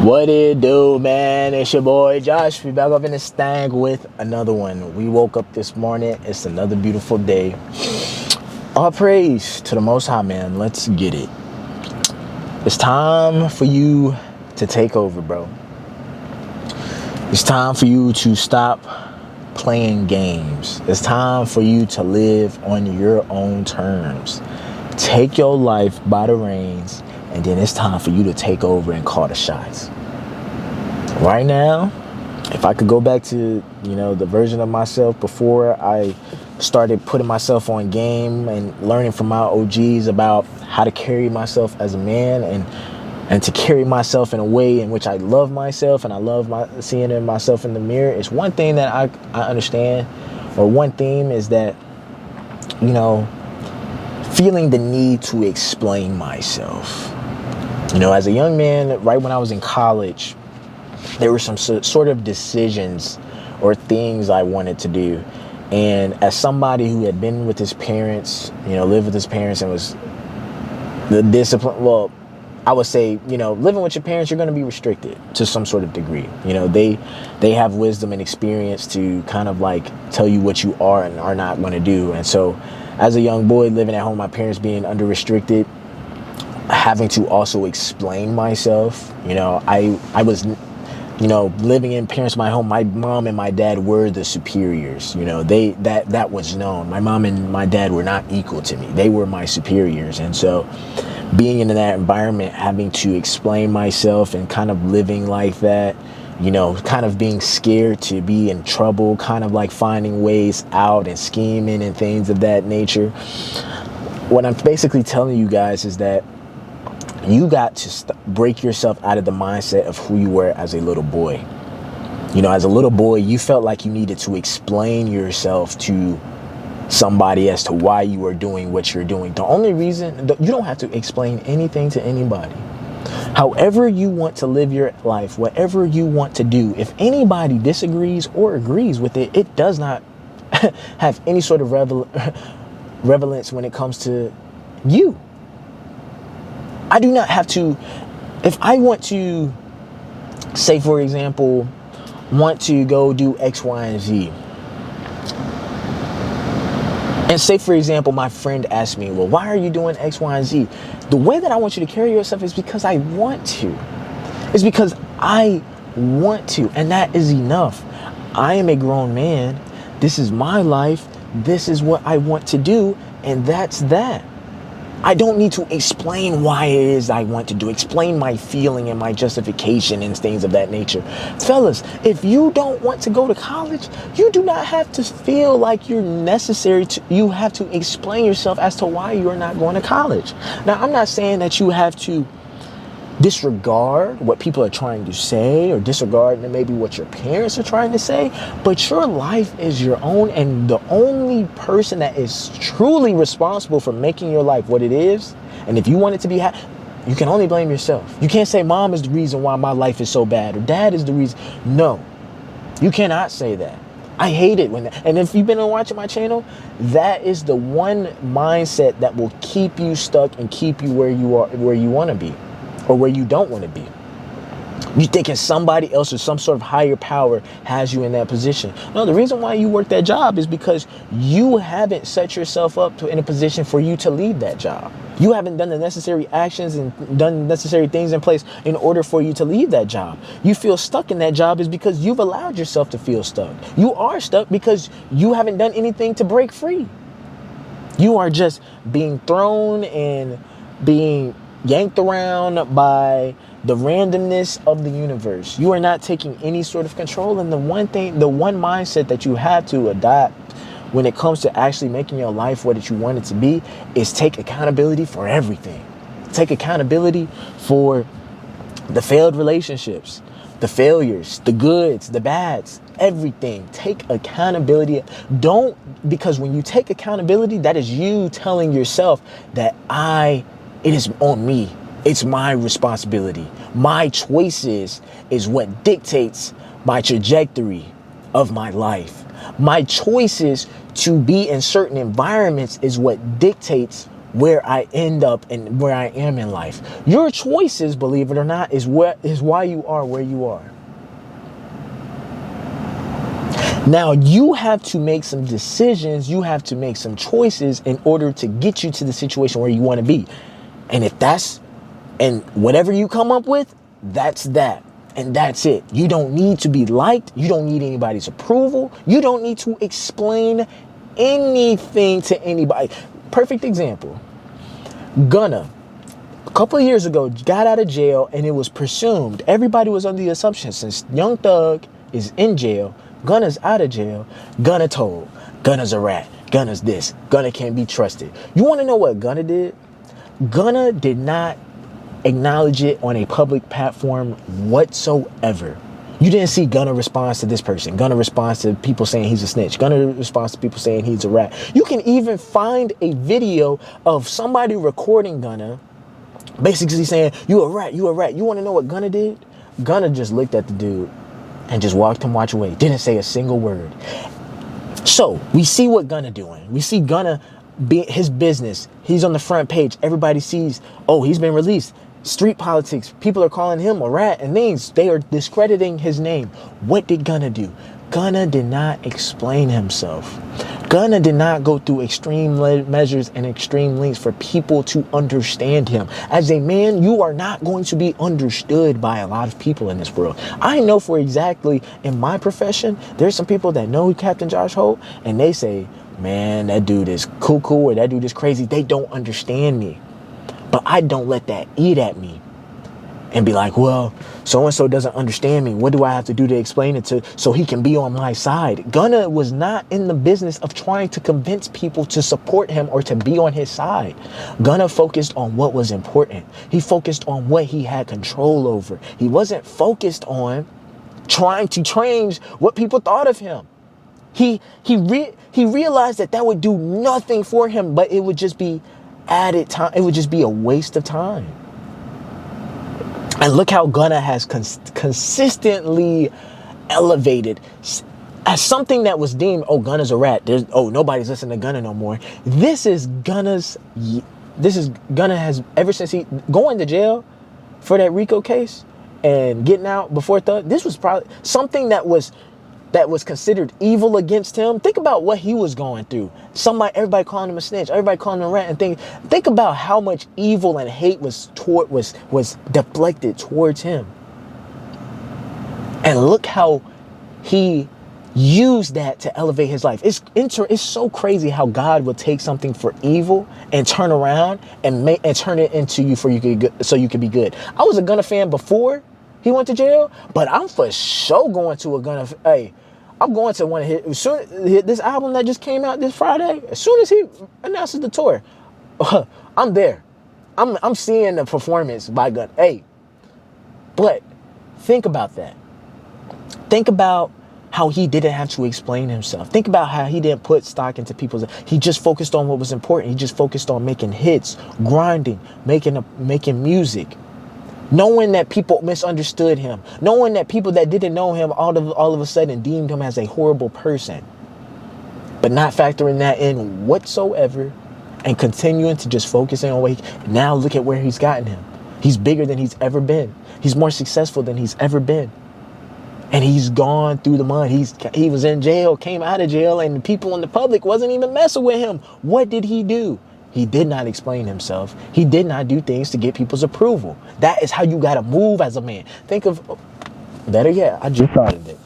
What it do, man? It's your boy Josh. We back up in the stank with another one. We woke up this morning. It's another beautiful day. All praise to the Most High, man. Let's get it. It's time for you to take over, bro. It's time for you to stop playing games. It's time for you to live on your own terms. Take your life by the reins, and then it's time for you to take over and call the shots. Right now, if I could go back to, the version of myself before I started putting myself on game and learning from my OGs about how to carry myself as a man and to carry myself in a way in which I love myself and I love seeing myself in the mirror, it's one thing that I understand, or one theme is that, feeling the need to explain myself. As a young man, right when I was in college, there were some sort of decisions or things I wanted to do. And as somebody who had been with his parents, lived with his parents and was the discipline, well, I would say, living with your parents, you're going to be restricted to some sort of degree. They have wisdom and experience to kind of like tell you what you are and are not going to do. And so as a young boy living at home, my parents being under restricted, having to also explain myself, I was, living in parents in my home, my mom and my dad were the superiors. That was known. My mom and my dad were not equal to me. They were my superiors. And so being in that environment, having to explain myself and kind of living like that, kind of being scared to be in trouble, kind of like finding ways out and scheming and things of that nature. What I'm basically telling you guys is that you got to break yourself out of the mindset of who you were as a little boy. As a little boy, you felt like you needed to explain yourself to somebody as to why you were doing what you're doing. The only reason, you don't have to explain anything to anybody. However you want to live your life, whatever you want to do, if anybody disagrees or agrees with it, it does not have any sort of relevance when it comes to you. I do not have to, if I want to, say for example, want to go do X, Y, and Z. And say for example, my friend asked me, well, why are you doing X, Y, and Z? The way that I want you to carry yourself is because I want to. It's because I want to, and that is enough. I am a grown man. This is my life. This is what I want to do, and that's that. I don't need to explain why it is I want to do, explain my feeling and my justification and things of that nature. Fellas, if you don't want to go to college, you do not have to feel like you're necessary to, you have to explain yourself as to why you're not going to college. Now, I'm not saying that you have to disregard what people are trying to say or disregard maybe what your parents are trying to say, but your life is your own, and the only person that is truly responsible for making your life what it is, and if you want it to be you can only blame yourself. You can't say mom is the reason why my life is so bad or dad is the reason. No, you cannot say that. I hate it when and if you've been watching my channel, that is the one mindset that will keep you stuck and keep you where you are, where you want to be, or where you don't want to be. You thinking somebody else or some sort of higher power has you in that position. No, the reason why you work that job is because you haven't set yourself up in a position for you to leave that job. You haven't done the necessary actions and done necessary things in place in order for you to leave that job. You feel stuck in that job is because you've allowed yourself to feel stuck. You are stuck because you haven't done anything to break free. You are just being thrown and being yanked around by the randomness of the universe. You are not taking any sort of control. And the one mindset that you have to adopt when it comes to actually making your life what you want it to be is take accountability for everything. Take accountability for the failed relationships, the failures, the goods, the bads, everything. Take accountability. Because when you take accountability, that is you telling yourself that it is on me. It's my responsibility. My choices is what dictates my trajectory of my life. My choices to be in certain environments is what dictates where I end up and where I am in life. Your choices, believe it or not, is why you are where you are. Now, you have to make some decisions. You have to make some choices in order to get you to the situation where you want to be. And and whatever you come up with, that's that. And that's it. You don't need to be liked. You don't need anybody's approval. You don't need to explain anything to anybody. Perfect example. Gunna, a couple of years ago, got out of jail, and it was presumed. Everybody was under the assumption, since Young Thug is in jail, Gunna's out of jail, Gunna told. Gunna's a rat. Gunna's this. Gunna can't be trusted. You want to know what Gunna did? Gunna did not acknowledge it on a public platform whatsoever. You didn't see Gunna response to this person. Gunna responds to people saying he's a snitch. Gunna responds to people saying he's a rat. You can even find a video of somebody recording Gunna basically saying, you a rat, you a rat. You want to know what Gunna did? Gunna just looked at the dude and just watched him watch away. Didn't say a single word. So we see what Gunna doing. We see Gunna be his business. He's on the front page. Everybody sees, oh, he's been released. Street politics. People are calling him a rat and things. They are discrediting his name. What did Gunna do? Gunna did not explain himself. Gunna did not go through extreme measures and extreme lengths for people to understand him. As a man, you are not going to be understood by a lot of people in this world. I know for exactly in my profession, there's some people that know Captain Josh Holt and they say, man, that dude is cuckoo or that dude is crazy. They don't understand me. But I don't let that eat at me and be like, well, so-and-so doesn't understand me. What do I have to do to explain it to so he can be on my side? Gunna was not in the business of trying to convince people to support him or to be on his side. Gunna focused on what was important. He focused on what he had control over. He wasn't focused on trying to change what people thought of him. He realized that would do nothing for him, but it would just be added time. It would just be a waste of time. And look how Gunna has consistently elevated as something that was deemed, oh, Gunna's a rat. Nobody's listening to Gunna no more. Gunna has, ever since he going to jail for that RICO case and getting out before Thug, this was probably something that was considered evil against him. Think about what he was going through. Everybody calling him a snitch, everybody calling him a rat, and think about how much evil and hate was deflected towards him. And look how he used that to elevate his life. It's so crazy how God will take something for evil and turn around and turn it into you so you can be good. I was a Gunna fan before he went to jail, but I'm for sure going to a Gunna. Hey, I'm going to want to hit this album that just came out this Friday. As soon as he announces the tour, I'm there. I'm seeing the performance by Gunna. Hey, but think about that. Think about how he didn't have to explain himself. Think about how he didn't put stock into people's. He just focused on what was important. He just focused on making hits, grinding, making music. Knowing that people misunderstood him. Knowing that people that didn't know him all of a sudden deemed him as a horrible person. But not factoring that in whatsoever. And continuing to just focus on what now look at where he's gotten him. He's bigger than he's ever been. He's more successful than he's ever been. And he's gone through the mud. He was in jail, came out of jail, and the people in the public wasn't even messing with him. What did he do? He did not explain himself. He did not do things to get people's approval. That is how you got to move as a man. Think of, better yet, I just thought of it.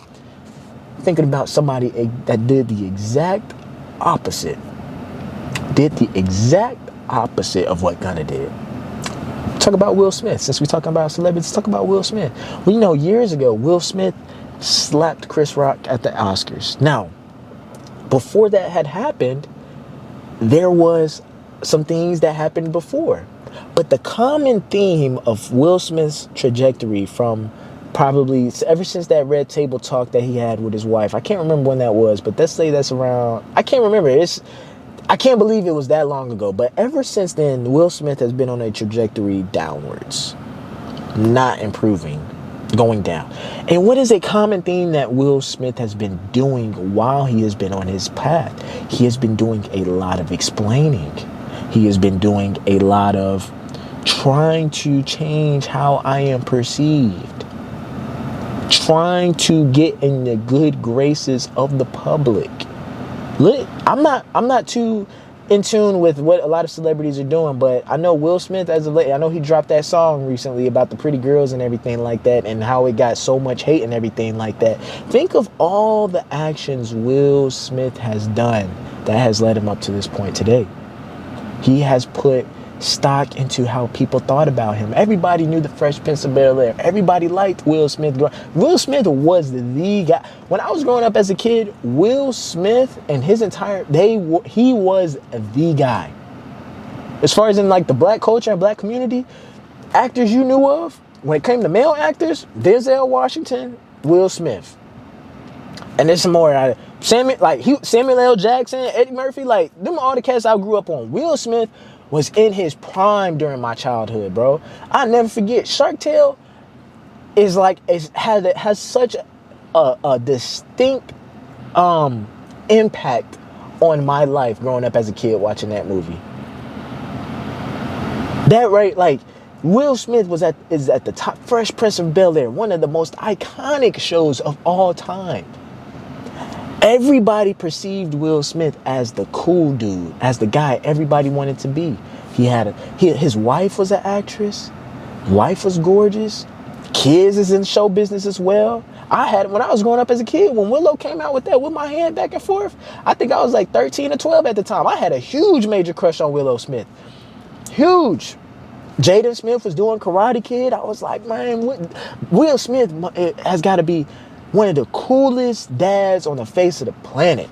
Thinking about somebody that did the exact opposite. Did the exact opposite of what Gunna did. Talk about Will Smith. Since we're talking about celebrities, talk about Will Smith. We know years ago, Will Smith slapped Chris Rock at the Oscars. Now, before that had happened, there was some things that happened before. But the common theme of Will Smith's trajectory from probably ever since that Red Table Talk that he had with his wife, I can't remember when that was, but let's say that's around, I can't remember. I can't believe it was that long ago. But ever since then, Will Smith has been on a trajectory downwards, not improving, going down. And what is a common theme that Will Smith has been doing while he has been on his path? He has been doing a lot of explaining. He has been doing a lot of trying to change how I am perceived, trying to get in the good graces of the public. I'm not too in tune with what a lot of celebrities are doing, but I know Will Smith, as of late, I know he dropped that song recently about the pretty girls and everything like that, and how it got so much hate and everything like that. Think of all the actions Will Smith has done that has led him up to this point today. He has put stock into how people thought about him. Everybody knew the Fresh Prince of Bel-Air. Everybody liked Will Smith. Will Smith was the guy. When I was growing up as a kid, Will Smith and his entire he was the guy. As far as in like the black culture and black community, actors you knew of, when it came to male actors, Denzel Washington, Will Smith. And there's some more. Samuel L. Jackson, Eddie Murphy, like them all the cats I grew up on. Will Smith was in his prime during my childhood, bro. I never forget. Shark Tale has such a distinct impact on my life growing up as a kid watching that movie. That right, like Will Smith is at the top. Fresh Prince of Bel-Air, one of the most iconic shows of all time. Everybody perceived Will Smith as the cool dude, as the guy everybody wanted to be. His wife was an actress. Wife was gorgeous. Kids is in show business as well. When I was growing up as a kid, when Willow came out with that With My Hand Back and Forth, I think I was like 13 or 12 at the time. I had a huge major crush on Willow Smith. Huge. Jaden Smith was doing Karate Kid. I was like, man, Will Smith has got to be one of the coolest dads on the face of the planet.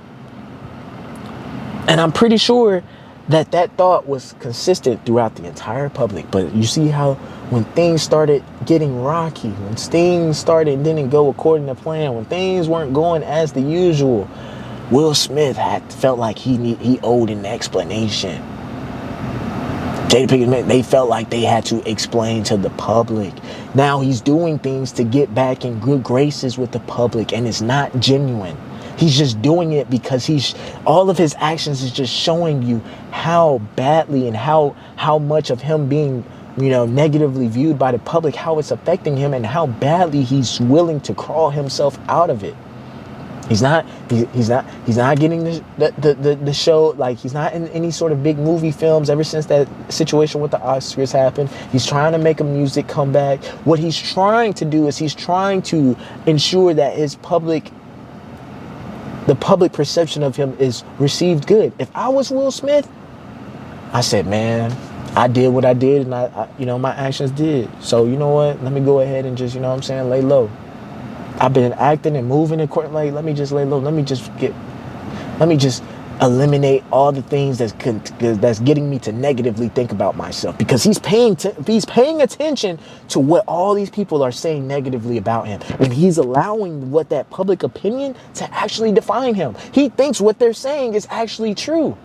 And I'm pretty sure that thought was consistent throughout the entire public. But you see how when things started getting rocky, when things didn't go according to plan, when things weren't going as the usual, Will Smith felt like he owed an explanation. Jada Pinkett, they felt like they had to explain to the public. Now he's doing things to get back in good graces with the public, and it's not genuine. He's just doing it because all of his actions is just showing you how badly and how much of him being, negatively viewed by the public, how it's affecting him, and how badly he's willing to crawl himself out of it. He's not getting the show, like he's not in any sort of big movie films ever since that situation with the Oscars happened. He's trying to make a music comeback. What he's trying to do is he's trying to ensure that the public perception of him is received good. If I was Will Smith, I said, man, I did what I did, and I my actions did. So you know what? Let me go ahead and just, lay low. I've been acting and moving in court. Like, let me just lay low. Let me just eliminate all the things that's getting me to negatively think about myself, because he's paying attention to what all these people are saying negatively about him, and he's allowing what that public opinion to actually define him. He thinks what they're saying is actually true,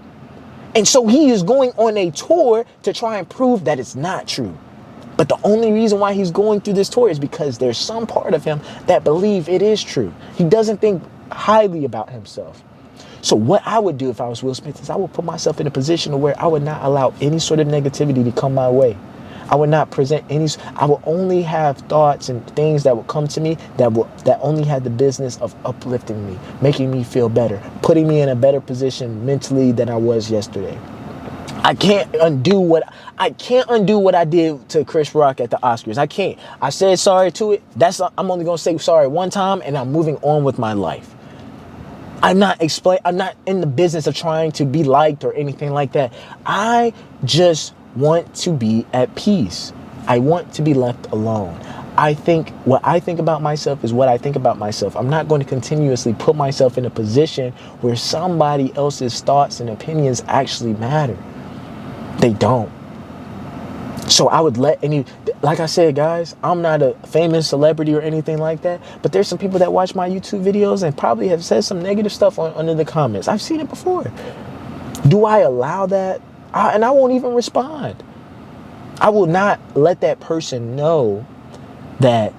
and so he is going on a tour to try and prove that it's not true. But the only reason why he's going through this tour is because there's some part of him that believe it is true. He doesn't think highly about himself. So what I would do if I was Will Smith is I would put myself in a position where I would not allow any sort of negativity to come my way. I would not present I would only have thoughts and things that would come to me that only had the business of uplifting me, making me feel better, putting me in a better position mentally than I was yesterday. I can't undo what I did to Chris Rock at the Oscars. I can't. I said sorry to it. I'm only gonna say sorry one time, and I'm moving on with my life. I'm not in the business of trying to be liked or anything like that. I just want to be at peace. I want to be left alone. What I think about myself is what I think about myself. I'm not going to continuously put myself in a position where somebody else's thoughts and opinions actually matter. They don't. So I would like I said, guys, I'm not a famous celebrity or anything like that, but there's some people that watch my YouTube videos and probably have said some negative stuff under the comments. I've seen it before. Do I allow that? And I won't even respond. I will not let that person know that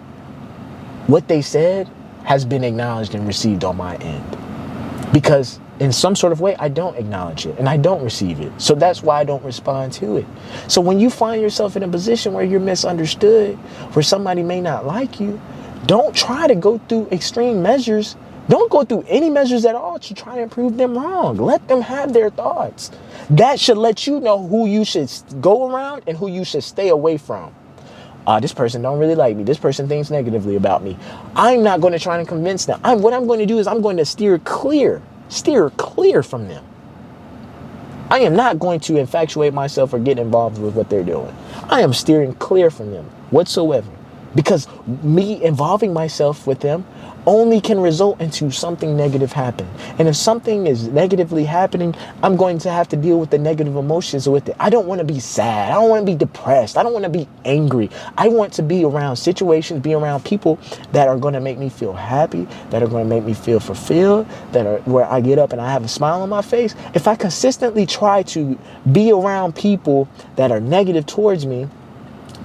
what they said has been acknowledged and received on my end. Because in some sort of way, I don't acknowledge it and I don't receive it. So that's why I don't respond to it. So when you find yourself in a position where you're misunderstood, where somebody may not like you, don't try to go through extreme measures. Don't go through any measures at all to try and prove them wrong. Let them have their thoughts. That should let you know who you should go around and who you should stay away from. This person don't really like me. This person thinks negatively about me. I'm not going to try and convince them. What I'm going to do is I'm going to steer clear from them. I am not going to infatuate myself or get involved with what they're doing. I am steering clear from them whatsoever, because me involving myself with them only can result into something negative happen. And if something is negatively happening, I'm going to have to deal with the negative emotions with it. I don't want to be sad. I don't want to be depressed. I don't want to be angry. I want to be around situations, be around people that are going to make me feel happy, that are going to make me feel fulfilled, that are where I get up and I have a smile on my face. If I consistently try to be around people that are negative towards me,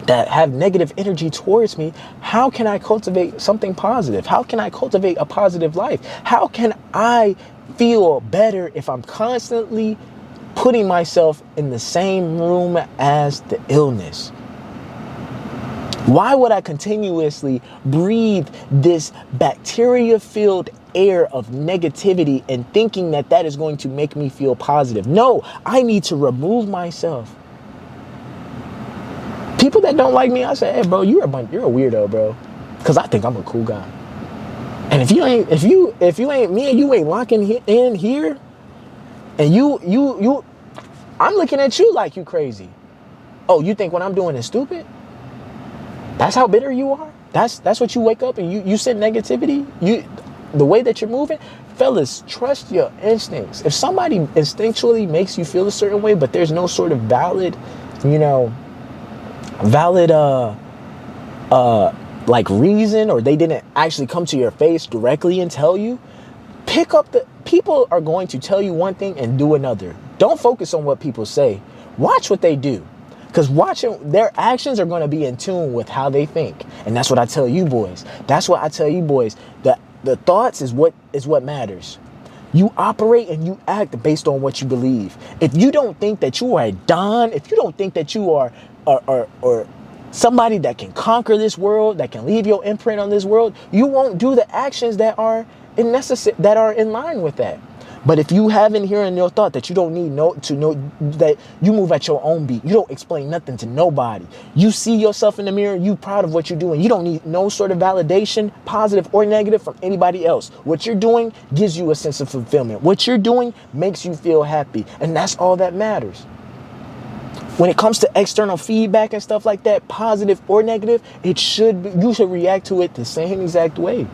that have negative energy towards me, how can I cultivate something positive? How can I cultivate a positive life? How can I feel better if I'm constantly putting myself in the same room as the illness? Why would I continuously breathe this bacteria-filled air of negativity and thinking that that is going to make me feel positive? No, I need to remove myself. People that don't like me, I say, hey, bro, you're a weirdo, bro. Because I think I'm a cool guy. And if you ain't me and you ain't locking in here, and I'm looking at you like you crazy. Oh, you think what I'm doing is stupid? That's how bitter you are? That's what you wake up and you send negativity? The way that you're moving? Fellas, trust your instincts. If somebody instinctually makes you feel a certain way, but there's no sort of valid like reason, or they didn't actually come to your face directly and tell you, people are going to tell you one thing and do another. Don't focus on what people say. Watch what they do, because watching their actions are going to be in tune with how they think. And that's what I tell you boys. That the thoughts is what matters. You operate and you act based on what you believe. If you don't think that you are a don, if you don't think that you are or somebody that can conquer this world, that can leave your imprint on this world, you won't do the actions that are in line with that. But if you have in here in your thought that you don't need to know that you move at your own beat, you don't explain nothing to nobody, you see yourself in the mirror, you proud of what you're doing, you don't need no sort of validation, positive or negative, from anybody else. What you're doing gives you a sense of fulfillment. What you're doing makes you feel happy, and that's all that matters. When it comes to external feedback and stuff like that, positive or negative, you should react to it the same exact way.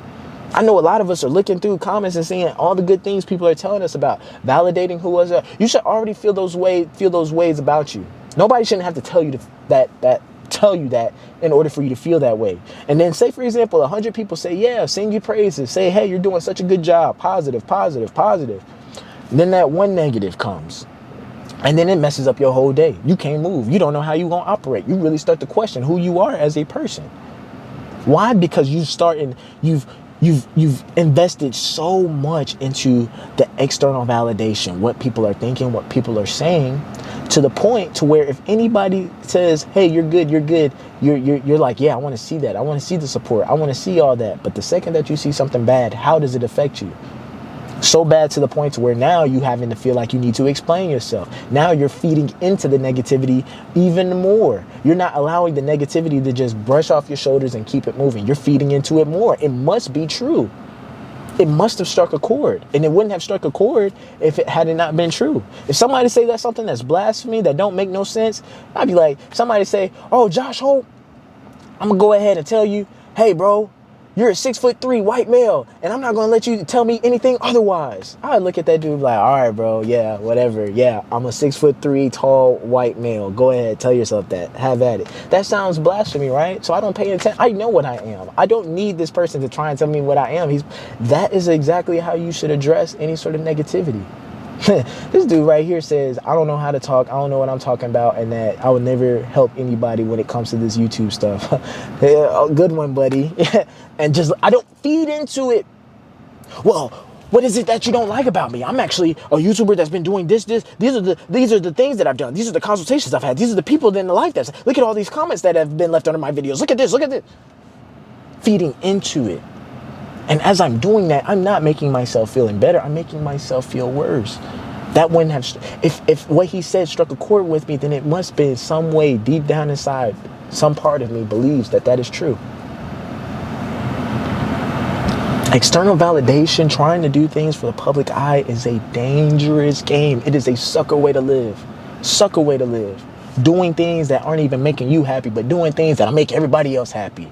I know a lot of us are looking through comments and seeing all the good things people are telling us about, validating who us are. You should already feel those ways about you. Nobody shouldn't have to tell you that in order for you to feel that way. And then say, for example, 100 people say, yeah, sing you praises, say, hey, you're doing such a good job, positive. And then that one negative comes. And then it messes up your whole day. You can't move. You don't know how you're going to operate. You really start to question who you are as a person. Why? Because you've invested so much into the external validation, what people are thinking, what people are saying, to the point to where if anybody says, hey, you're good, you're like, yeah, I want to see that. I want to see the support. I want to see all that. But the second that you see something bad, how does it affect you? So bad to the point to where now you having to feel like you need to explain yourself. Now you're feeding into the negativity even more. You're not allowing the negativity to just brush off your shoulders and keep it moving. You're feeding into it more. It must be true. It must have struck a chord, and it wouldn't have struck a chord if it had not been true. If somebody say that's something that's blasphemy, that don't make no sense, I'd be like, somebody say, oh, Josh Hope, I'm gonna go ahead and tell you, hey, bro, you're a 6'3" white male, and I'm not going to let you tell me anything otherwise. I would look at that dude like, all right, bro, yeah, whatever. Yeah, I'm a 6'3" tall white male. Go ahead, tell yourself that. Have at it. That sounds blasphemy, right? So I don't pay attention. I know what I am. I don't need this person to try and tell me what I am. That is exactly how you should address any sort of negativity. This dude right here says, I don't know how to talk. I don't know what I'm talking about, and that I would never help anybody when it comes to this YouTube stuff. Good one, buddy. And just, I don't feed into it. Well, What is it that you don't like about me? I'm actually a YouTuber that's been doing this. These are the things that I've done. These are the consultations I've had. These are the people in the life that's, look at all these comments that have been left under my videos. Look at this, look at this. Feeding into it. And as I'm doing that, I'm not making myself feeling better. I'm making myself feel worse. That wouldn't have, if what he said struck a chord with me, then it must be in some way deep down inside, some part of me believes that that is true. External validation, trying to do things for the public eye, is a dangerous game. It is a sucker way to live. Sucker way to live. Doing things that aren't even making you happy, but doing things that'll make everybody else happy.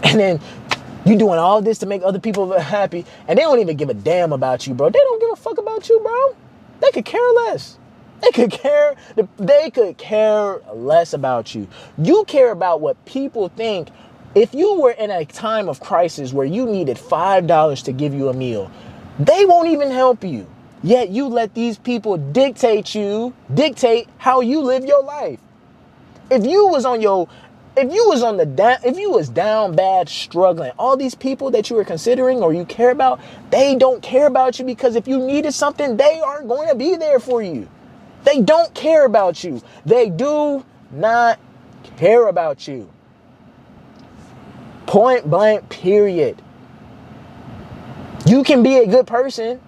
And then you doing all this to make other people happy, and they don't even give a damn about you, bro. They don't give a fuck about you, bro. They could care less. They could care less about you. You care about what people think. If you were in a time of crisis where you needed $5 to give you a meal, they won't even help you. Yet you let these people dictate how you live your life. If you was down bad, struggling, all these people that you were considering or you care about, they don't care about you, because if you needed something, they aren't going to be there for you. They don't care about you. They do not care about you. Point blank, period. You can be a good person,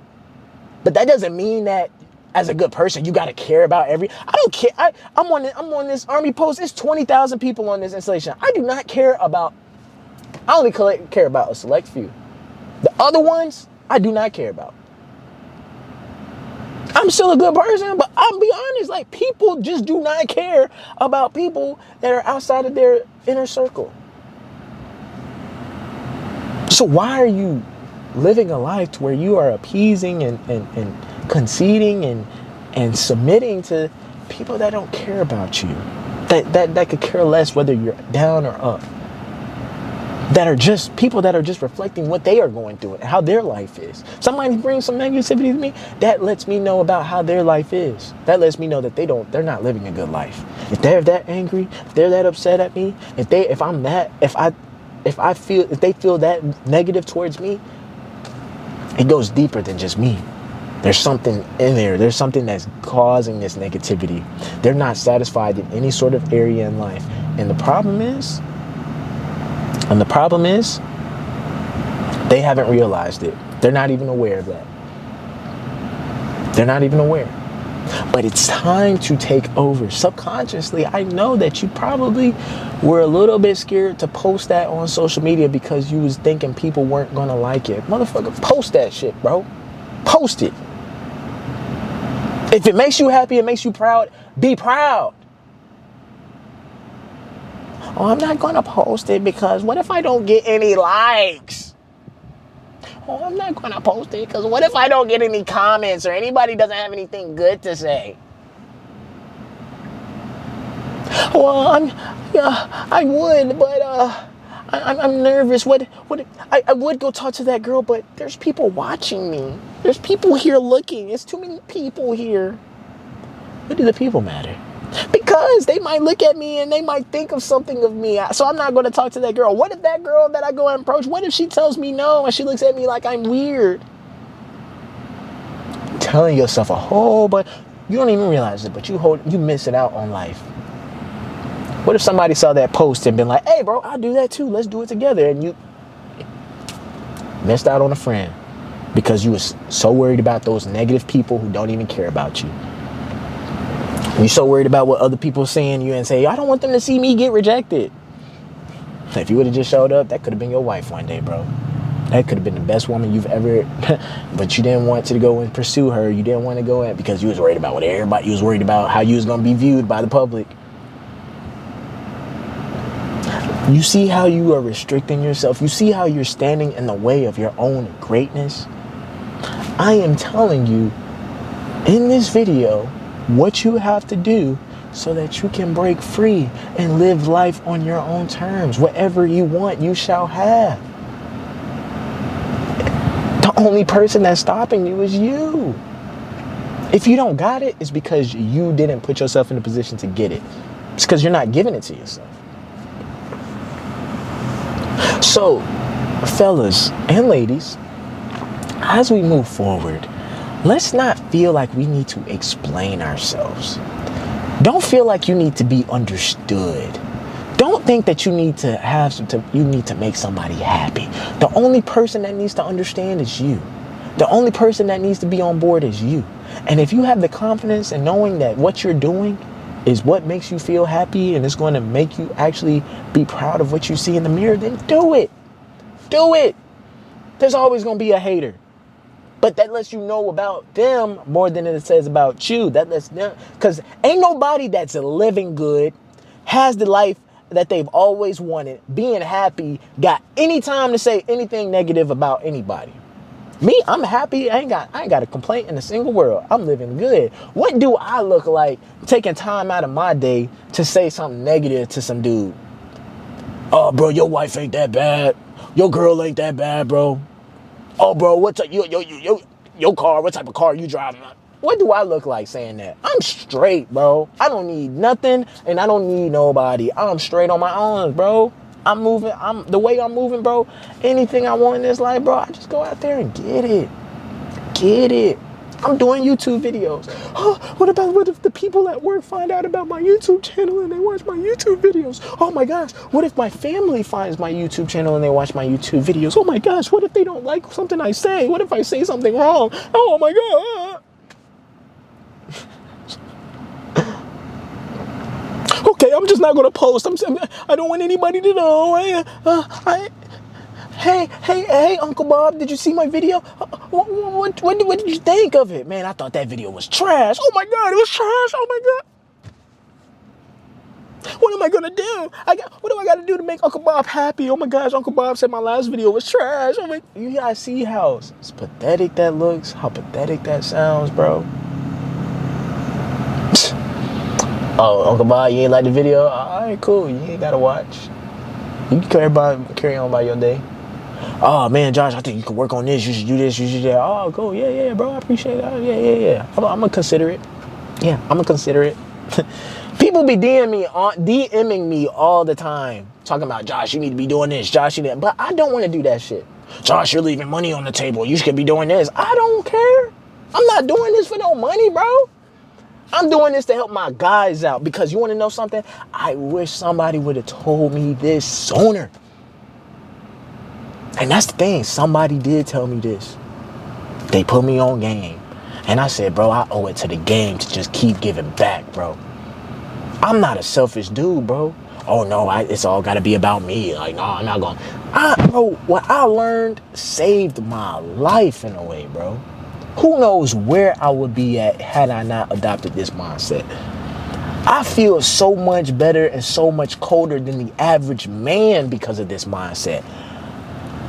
but that doesn't mean that as a good person, you got to care about I don't care. I'm on this army post. It's 20,000 people on this installation. I do not care about, I only care about a select few. The other ones, I do not care about. I'm still a good person, but I'll be honest, like, people just do not care about people that are outside of their inner circle. So why are you living a life to where you are appeasing and conceding and submitting to people that don't care about you, that could care less whether you're down or up, that are just people that are just reflecting what they are going through and how their life is? Somebody brings some negativity to me, that lets me know about how their life is. That lets me know that they're not living a good life. If they're that angry, if they're that upset at me, if they feel that negative towards me, it goes deeper than just me. There's something in there. There's something that's causing this negativity. They're not satisfied in any sort of area in life. And the problem is, they haven't realized it. They're not even aware of that. They're not even aware. But it's time to take over. Subconsciously, I know that you probably were a little bit scared to post that on social media because you was thinking people weren't gonna like it. Motherfucker, post that shit, bro. Post it. If it makes you happy, it makes you proud, be proud. Oh, I'm not gonna post it because what if I don't get any likes? Oh, I'm not gonna post it because what if I don't get any comments or anybody doesn't have anything good to say? Well, I would, but I'm nervous. I would go talk to that girl, but there's people watching me. There's people here looking. There's too many people here. What do the people matter? Because they might look at me and they might think of something of me. So I'm not going to talk to that girl. What if that girl that I go and approach, what if she tells me no and she looks at me like I'm weird? Telling yourself a whole bunch. You don't even realize it, but you missing out on life. What if somebody saw that post and been like, hey, bro, I'll do that too. Let's do it together. And you missed out on a friend because you was so worried about those negative people who don't even care about you. You're so worried about what other people are saying you and say, I don't want them to see me get rejected. If you would have just showed up, that could have been your wife one day, bro. That could have been the best woman you've ever, but you didn't want to go and pursue her. You didn't want to go in because you was worried about what everybody, you was worried about how you was going to be viewed by the public. You see how you are restricting yourself? You see how you're standing in the way of your own greatness? I am telling you in this video what you have to do so that you can break free and live life on your own terms. Whatever you want, you shall have. The only person that's stopping you is you. If you don't got it, it's because you didn't put yourself in a position to get it. It's because you're not giving it to yourself. So, fellas and ladies, as we move forward, let's not feel like we need to explain ourselves. Don't feel like you need to be understood. Don't think that you need to make somebody happy. The only person that needs to understand is you. The only person that needs to be on board is you. And if you have the confidence in knowing that what you're doing is what makes you feel happy and it's going to make you actually be proud of what you see in the mirror, then do it. Do it. There's always going to be a hater. But that lets you know about them more than it says about you. That lets them, because ain't nobody that's living good, has the life that they've always wanted, being happy, got any time to say anything negative about anybody. Me, I'm happy. I ain't got a complaint in a single world. I'm living good. What do I look like taking time out of my day to say something negative to some dude? Oh, bro, your wife ain't that bad. Your girl ain't that bad, bro. Oh, bro, what's your car? What type of car you driving? What do I look like saying that? I'm straight, bro. I don't need nothing, and I don't need nobody. I'm straight on my own, bro. I'm moving. The way I'm moving, bro. Anything I want in this life, bro, I just go out there and get it. Get it. I'm doing YouTube videos. Oh, what if the people at work find out about my YouTube channel and they watch my YouTube videos? Oh my gosh, what if my family finds my YouTube channel and they watch my YouTube videos? Oh my gosh, what if they don't like something I say? What if I say something wrong? Oh my God. Okay, I'm just not going to post. I don't want anybody to know. Hey, Uncle Bob, did you see my video? What did you think of it? Man, I thought that video was trash. Oh my God, it was trash. Oh my God. What am I going to do? What do I got to do to make Uncle Bob happy? Oh my gosh, Uncle Bob said my last video was trash. Oh my, you guys see how pathetic that looks? How pathetic that sounds, bro? Oh, Uncle Bob, you ain't like the video? All right, cool. You ain't got to watch. You can carry on by your day. Oh, man, Josh, I think you can work on this. You should do this. You should do that. Oh, cool. Yeah, bro. I appreciate it. Yeah. I'm going to consider it. Yeah, I'm going to consider it. People be DMing me all the time. Talking about, Josh, you need to be doing this. Josh, you need. But I don't want to do that shit. Josh, you're leaving money on the table. You should be doing this. I don't care. I'm not doing this for no money, bro. I'm doing this to help my guys out because you want to know something? I wish somebody would have told me this sooner. And that's the thing. Somebody did tell me this. They put me on game. And I said, bro, I owe it to the game to just keep giving back, bro. I'm not a selfish dude, bro. Oh, no, it's all got to be about me. Like, no, I'm not going. Bro, what I learned saved my life in a way, bro. Who knows where I would be at had I not adopted this mindset. I feel so much better and so much colder than the average man because of this mindset.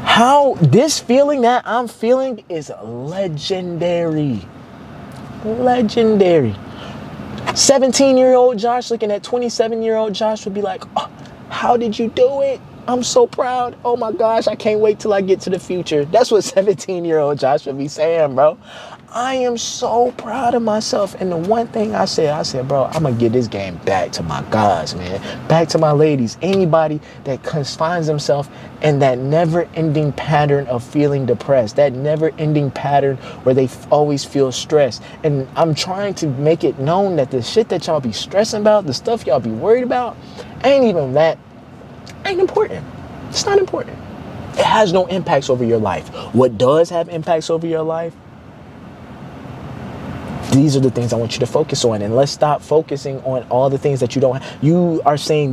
How this feeling that I'm feeling is legendary. Legendary. 17-year-old Josh looking at 27-year-old Josh would be like, oh, how did you do it? I'm so proud. Oh my gosh, I can't wait till I get to the future. That's what 17-year-old Josh would be saying, bro. I am so proud of myself. And the one thing I said, bro, I'm going to get this game back to my guys, man. Back to my ladies. Anybody that finds themselves in that never-ending pattern of feeling depressed. That never-ending pattern where they always feel stressed. And I'm trying to make it known that the shit that y'all be stressing about, the stuff y'all be worried about, ain't important. It's not important. It has no impacts over your life. What does have impacts over your life? These are the things I want you to focus on, and let's stop focusing on all the things that you don't have. You are saying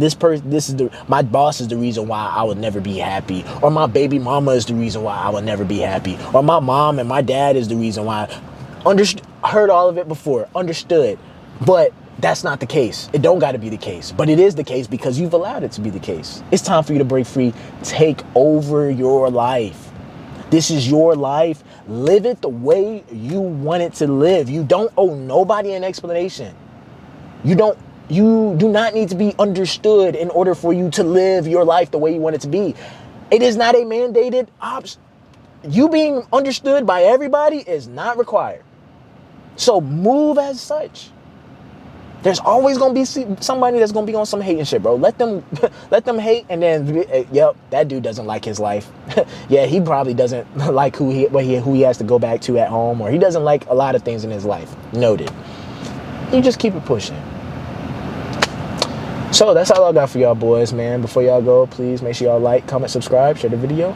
my boss is the reason why I will never be happy, or my baby mama is the reason why I will never be happy, or my mom and my dad is the reason why. Heard all of it before, understood, but that's not the case. It don't got to be the case, but it is the case because you've allowed it to be the case. It's time for you to break free. Take over your life. This is your life. Live it the way you want it to live. You don't owe nobody an explanation. You do not need to be understood in order for you to live your life the way you want it to be. It is not a mandated option. You being understood by everybody is not required. So move as such. There's always gonna be somebody that's gonna be on some hating shit, bro. Let them hate, and then yep, that dude doesn't like his life. Yeah, he probably doesn't like who he has to go back to at home, or he doesn't like a lot of things in his life. Noted. You just keep it pushing. So that's all I got for y'all boys, man. Before y'all go, please make sure y'all like, comment, subscribe, share the video.